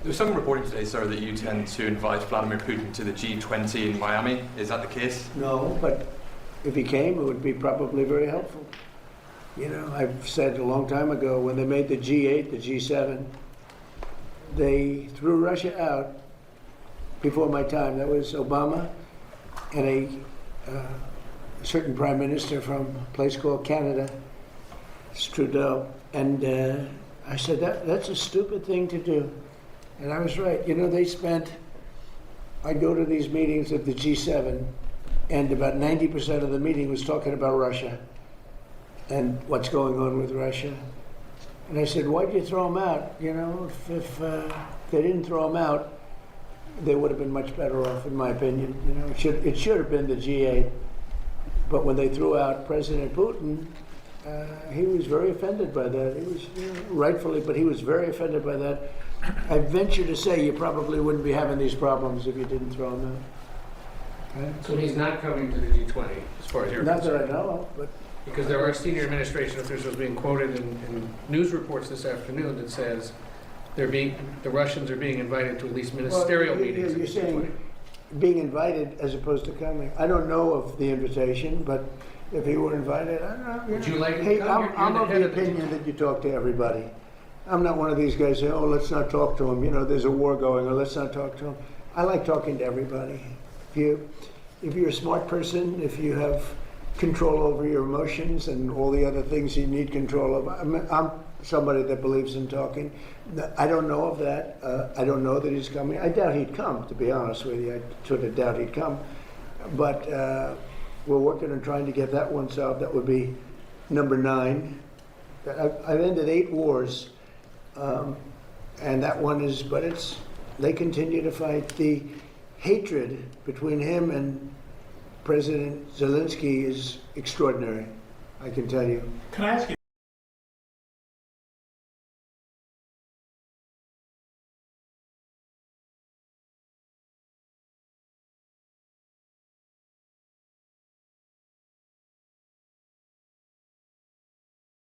There's some reporting today, sir, that you tend to invite Vladimir Putin to the G20 in Miami. Is that the case? No, but if he came, it would be probably very helpful. You know, I've said a long time ago, when they made the G8, the G7, they threw Russia out before my time. That was Obama and a certain prime minister from a place called Canada, Trudeau. And I said, that's a stupid thing to do. And I was right. You know, I go to these meetings of the G7, and about 90% of the meeting was talking about Russia and what's going on with Russia. And I said, why'd you throw them out? You know, if they didn't throw them out, they would have been much better off, in my opinion. You know, it should have been the G8. But when they threw out President Putin, he was very offended by that. He was, you know, rightfully, but he was very offended by that. I venture to say you probably wouldn't be having these problems if you didn't throw him out. Okay? So he's not coming to the G20, as far as you're Not concerned? that I know of, but Because there are senior administration officials being quoted in news reports this afternoon that says the Russians are being invited to at least ministerial meetings. You're at the saying G20. being invited as opposed to coming. I don't know of the invitation, but if he were invited, I don't know. Would you like to Hey, come? You're I'm the of head the of the opinion that you talk to everybody. I'm not one of these guys saying, oh, let's not talk to him. You know, there's a war going, or let's not talk to him. I like talking to everybody. If you're a smart person, if you have control over your emotions and all the other things you need control over, I'm somebody that believes in talking. I don't know of that. I don't know that he's coming. I doubt he'd come, to be honest with you. I sort of doubt he'd come. But we're working on trying to get that one solved. That would be number 9. I've ended 8 wars. And that one is, but they continue to fight. The hatred between him and President Zelensky is extraordinary, I can tell you. Can I ask you